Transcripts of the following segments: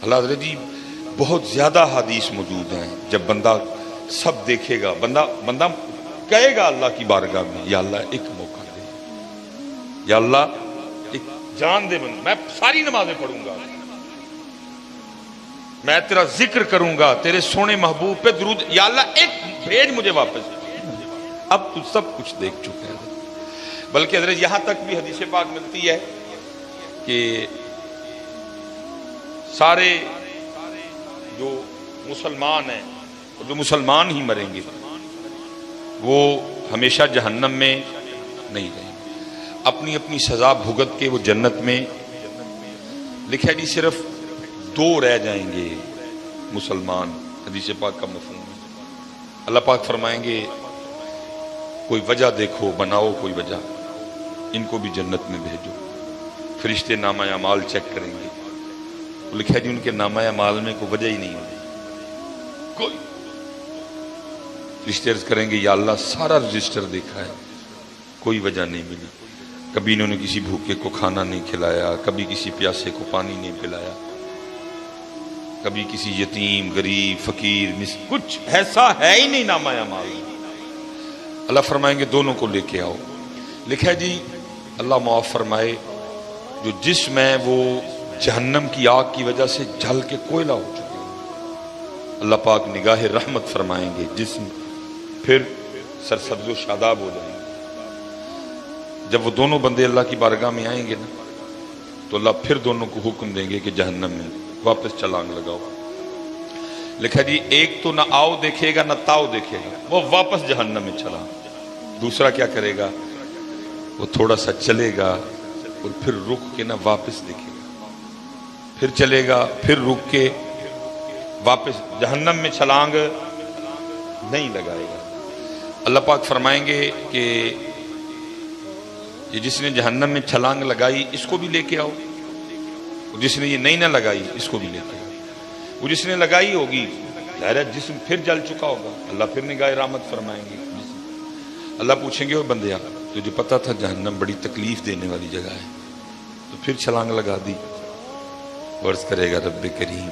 اللہ حضرت جی بہت زیادہ حدیث موجود ہیں، جب بندہ سب دیکھے گا، بندہ کہے گا اللہ کی بارگاہ میں یا اللہ ایک موقع دے، یا اللہ ایک جان دے، میں ساری نمازیں پڑھوں گا، میں تیرا ذکر کروں گا، تیرے سونے محبوب پہ درود، یا اللہ ایک بھیج مجھے واپس۔ اب تو سب کچھ دیکھ چکے ہیں، بلکہ حضرت یہاں تک بھی حدیث پاک ملتی ہے کہ سارے جو مسلمان ہیں اور جو مسلمان ہی مریں گے وہ ہمیشہ جہنم میں نہیں رہیں گے، اپنی اپنی سزا بھگت کے وہ جنت میں۔ لکھا جی صرف 2 رہ جائیں گے مسلمان، حدیث پاک کا مفہوم ہے۔ اللہ پاک فرمائیں گے کوئی وجہ دیکھو، بناؤ کوئی وجہ، ان کو بھی جنت میں بھیجو۔ فرشتے نامہ اعمال چیک کریں گے، لکھا جی ان کے نامہ اعمال میں کوئی وجہ ہی نہیں ہوگی، کوئی۔ فرشتے عرض کریں گے یا اللہ سارا رجسٹر دیکھا ہے، کوئی وجہ نہیں ملی، کبھی انہوں نے کسی بھوکے کو کھانا نہیں کھلایا، کبھی کسی پیاسے کو پانی نہیں پلایا، کبھی کسی یتیم غریب فقیر کچھ ایسا ہے ہی نہیں نامہ اعمال۔ اللہ فرمائیں گے دونوں کو لے کے آؤ۔ لکھا جی اللہ معاف فرمائے جو جسم ہے وہ جہنم کی آگ کی وجہ سے جل کے کوئلہ ہو چکے ہیں، اللہ پاک نگاہ رحمت فرمائیں گے، جسم پھر سرسبز و شاداب ہو جائیں گے۔ جب وہ دونوں بندے اللہ کی بارگاہ میں آئیں گے نا تو اللہ پھر دونوں کو حکم دیں گے کہ جہنم میں واپس چھلانگ لگاؤ۔ لکھا جی ایک تو نہ آؤ دیکھے گا نہ تاؤ دیکھے گا، وہ واپس جہنم میں چلا۔ دوسرا کیا کرے گا، وہ تھوڑا سا چلے گا اور پھر رک کے نہ واپس دیکھے گا، پھر چلے گا، پھر رک کے واپس جہنم میں چھلانگ نہیں لگائے گا۔ اللہ پاک فرمائیں گے کہ یہ جس نے جہنم میں چھلانگ لگائی اس کو بھی لے کے آؤ، جس نے یہ نہیں نہ لگائی اس کو بھی لے کے آؤ۔ وہ جس نے لگائی ہوگی ظاہر ہے جسم پھر جل چکا ہوگا، اللہ پھر نگاہ رحمت فرمائیں گے۔ اللہ پوچھیں گے او بندیا تجھے پتا تھا جہنم بڑی تکلیف دینے والی جگہ ہے تو پھر چھلانگ لگا دی؟ عرض کرے گا رب کریم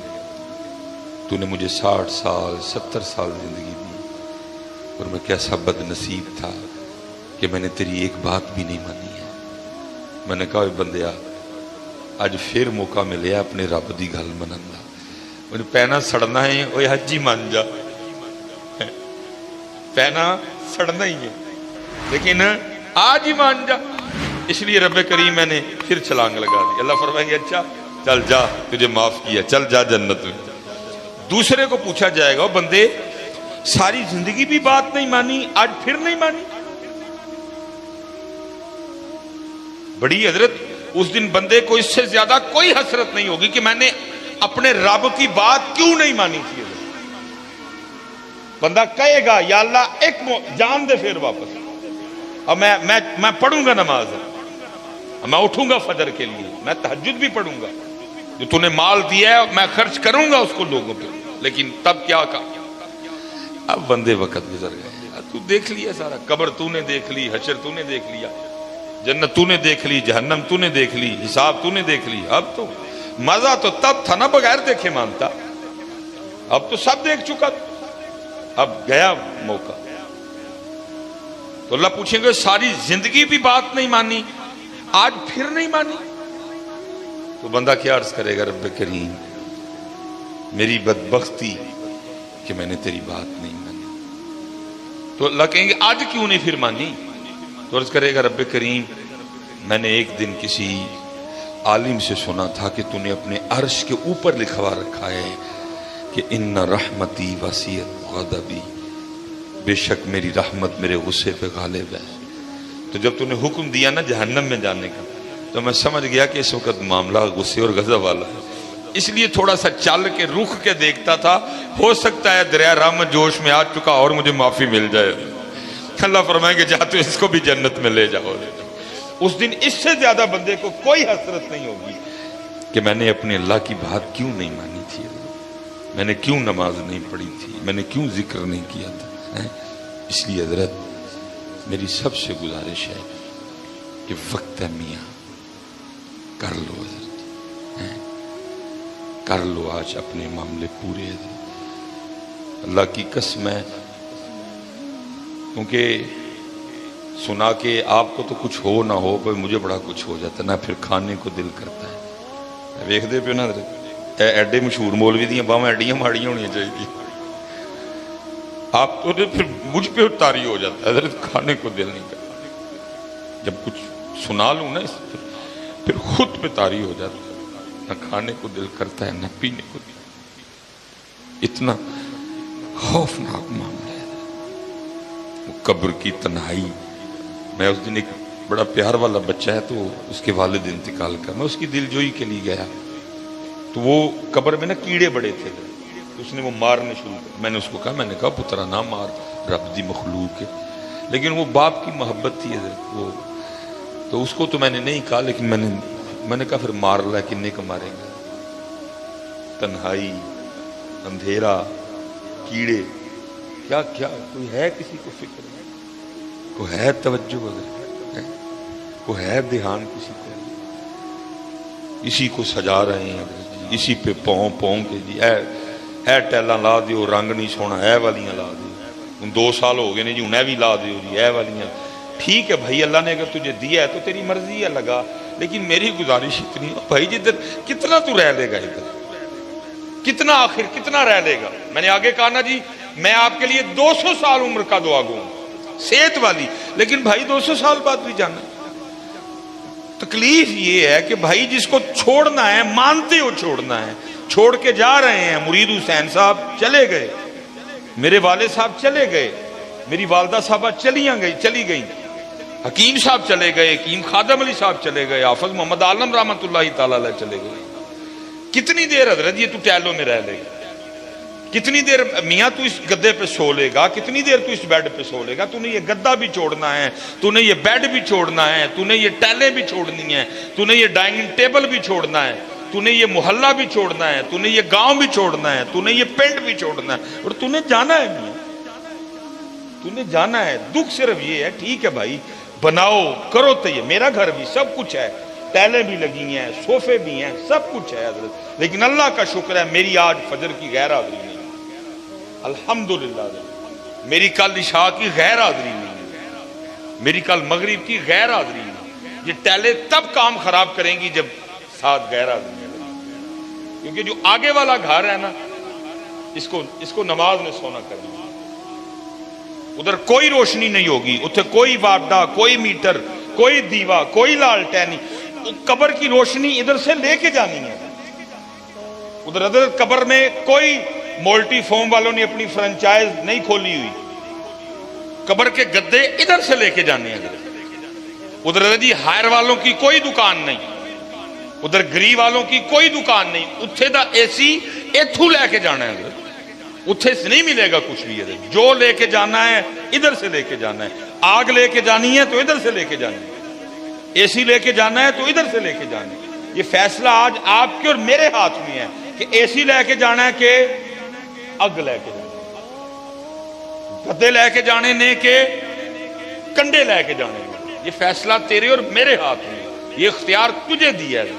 تو نے مجھے 60 سال 70 سال زندگی دی اور میں کیسا بد نصیب تھا کہ میں نے تیری ایک بات بھی نہیں مانی ہے۔ میں نے کہا اے بندیا اج پھر موقع ملیا اپنے رب دی گل منن دا، میں پینا سڑنا ہے اوے حجی مان جا، پینا سڑنا ہی ہے لیکن آج ہی مان جا۔ اس لیے رب کریم میں نے پھر چھلانگ لگا دی۔ اللہ فرمائیں گے اچھا چل جا تجھے معاف کیا، چل جا جنت میں۔ دوسرے کو پوچھا جائے گا بندے ساری زندگی بھی بات نہیں مانی آج پھر نہیں مانی؟ بڑی حضرت اس دن بندے کو اس سے زیادہ کوئی حسرت نہیں ہوگی کہ میں نے اپنے رب کی بات کیوں نہیں مانی تھی۔ بندہ کہے گا یا اللہ ایک جان دے پھر واپس، اب میں پڑھوں گا نماز، میں اٹھوں گا فجر کے لیے، میں تہجد بھی پڑھوں گا، جو تو نے مال دیا ہے میں خرچ کروں گا اس کو لوگوں پہ، لیکن تب کیا کہا؟ اب بندے وقت گزر گئے، تو دیکھ لیا سارا، قبر تو نے دیکھ لی، حشر تو نے دیکھ لیا، جنت تو نے دیکھ لی، جہنم تو نے دیکھ لی، حساب تو نے دیکھ لی۔ اب تو مزہ تو تب تھا نا بغیر دیکھے مانتا، اب تو سب دیکھ چکا، اب گیا موقع۔ تو اللہ پوچھیں گے ساری زندگی بھی بات نہیں مانی آج پھر نہیں مانی؟ تو بندہ کیا عرض کرے گا رب کریم میری بدبختی کہ میں نے تیری بات نہیں مانی۔ تو اللہ کہیں گے آج کیوں نہیں پھر مانی؟ تو عرض کرے گا رب کریم میں نے ایک دن کسی عالم سے سنا تھا کہ تو نے اپنے عرش کے اوپر لکھوا رکھا ہے کہ ان رحمتی وسیعت غضبی، بے شک میری رحمت میرے غصے پہ غالب ہے۔ تو جب تو نے حکم دیا نا جہنم میں جانے کا تو میں سمجھ گیا کہ اس وقت معاملہ غصے اور غضب والا ہے، اس لیے تھوڑا سا چل کے رخ کے دیکھتا تھا، ہو سکتا ہے دریا رحمت جوش میں آ چکا اور مجھے معافی مل جائے۔ اللہ فرمائیں گے جا تو اس کو بھی جنت میں لے جاؤ۔ اس دن اس سے زیادہ بندے کو کوئی حسرت نہیں ہوگی کہ میں نے اپنے اللہ کی بات کیوں نہیں مانی تھی، میں نے کیوں نماز نہیں پڑھی تھی، میں نے کیوں ذکر نہیں کیا تھا۔ اس لیے حضرت میری سب سے گزارش ہے کہ وقت ہے میاں کر لو حضرت، کر لو آج اپنے معاملے پورے. اللہ کی قسم ہے، کیونکہ سنا کے آپ کو تو کچھ ہو نہ ہو پر مجھے بڑا کچھ ہو جاتا ہے نا، پھر کھانے کو دل کرتا ہے. ویکھ دے پیو نا ایڈے مشہور مولوی دیاں باواں ایڈیاں ماڑیاں ہونی چاہیے. آپ تو پھر مجھ پہ تاری ہو جاتا ہے، حضرت کھانے کو دل نہیں کرتا. جب کچھ سنا لوں نا پھر خود پہ تاری ہو جاتا ہے، نہ کھانے کو دل کرتا ہے نہ پینے کو دل. اتنا خوفناک معاملہ ہے وہ قبر کی تنہائی. میں اس دن ایک بڑا پیار والا بچہ ہے تو اس کے والد انتقال کر، میں اس کی دل جوئی کے لیے گیا تو وہ قبر میں نا کیڑے بڑے تھے، اس نے وہ مارنے شروع کر. میں نے اس کو کہا، میں نے کہا پترا نہ مار، رب دی مخلوق ہے. لیکن وہ باپ کی محبت تھی وہ، تو اس کو تو میں نے نہیں کہا، لیکن میں نے کہا پھر مار لا، کنے کا مارے گا. تنہائی، اندھیرا، کیڑے، کیا کیا کوئی ہے کسی کو فکر؟ کوئی ہے توجہ وغیرہ؟ کوئی ہے دھیان کسی کو؟ اسی کو سجا رہے ہیں، اسی پہ پاؤں کے جی اے ٹیلاں لا دیو، رنگ نہیں سونا، اے والیاں لا دیو. 2 سال ہو گئے نے جی، انہیں بھی لا دیو جی اے والیاں. ٹھیک ہے بھائی، اللہ نے اگر تجھے دیا ہے تو تیری مرضی ہے لگا، لیکن میری گزارش اتنی ہے بھائی جدھر کتنا تو رہ لے گا، ادھر کتنا، آخر کتنا رہ لے گا. میں نے آگے کہا نا جی، میں آپ کے لیے 200 سال عمر کا دعا گو صحت والی، لیکن بھائی 200 سال بعد بھی جانا. تکلیف یہ ہے کہ بھائی جس کو چھوڑنا ہے، مانتے ہو چھوڑنا ہے، چھوڑ کے جا رہے ہیں. مرید حسین صاحب چلے گئے، میرے والد صاحب چلے گئے، میری والدہ صاحبہ چلی گئیں، حکیم صاحب چلے گئے، حکیم خادم علی صاحب چلے گئے، حافظ محمد عالم رحمت اللہ تعالی علیہ چلے گئے. کتنی دیر حضرت یہ تو ٹیلوں میں رہ لے گا؟ کتنی دیر میاں تو اس گدے پہ سو لے گا؟ کتنی دیر تو اس بیڈ پہ سو لے گا؟ تو نے یہ گدہ بھی چھوڑنا ہے، تو نے یہ بیڈ بھی چھوڑنا ہے، تو نے یہ ٹیلیں بھی چھوڑنی ہیں، تو نے یہ ڈائننگ ٹیبل بھی چھوڑنا ہے، تو نے یہ محلہ بھی چھوڑنا ہے، تو نے یہ گاؤں بھی چھوڑنا ہے، تو نے یہ پنڈ بھی چھوڑنا ہے، اور تو نے جانا ہے میاں، تو نے جانا ہے. دکھ صرف یہ ہے، ٹھیک ہے بھائی بناؤ کرو تو، یہ میرا گھر بھی سب کچھ ہے، ٹیلیں بھی لگی ہیں، صوفے بھی ہیں، سب کچھ ہے حضرت، لیکن اللہ کا شکر ہے میری آج فجر کی غیر حاضری نہیں، الحمدللہ. میری کل عشاء کی غیر حاضری نہیں، میری کل مغرب کی غیر حاضری نہیں. یہ ٹیلیں تب کام خراب کریں گی جب ساتھ غیر حاضری لگیں، کیونکہ جو آگے والا گھر ہے نا، اس کو نماز میں سونا کرنا. ادھر کوئی روشنی نہیں ہوگی، اتھے کوئی واڈا، کوئی میٹر، کوئی دیوا، کوئی لالٹین. قبر کی روشنی ادھر سے لے کے جانی ہے. ادھر قبر میں کوئی مولٹی فوم والوں نے اپنی فرنچائز نہیں کھولی ہوئی، قبر کے گدے ادھر سے لے کے جانے ہیں. ادھر جی ہائر والوں کی کوئی دکان نہیں، ادھر گری والوں کی کوئی دکان نہیں. اتھے دا اے سی ایتھو لے کے جانا ہے، اتھے سے نہیں ملے گا کچھ بھی. جو لے کے جانا ہے ادھر سے لے کے جانا ہے. آگ لے کے جانی ہے تو ادھر سے لے کے جانی ہے، اے سی لے کے جانا ہے تو ادھر سے لے کے جانا ہے. یہ فیصلہ آج آپ کے اور میرے ہاتھ میں ہے کہ اے سی لے کے جانا ہے کہ اگ لے کے جانا ہے، گدے لے کے جانے نے کہ کنڈے لے کے جانے. یہ فیصلہ تیرے اور میرے ہاتھ میں، یہ اختیار تجھے دیا ہے.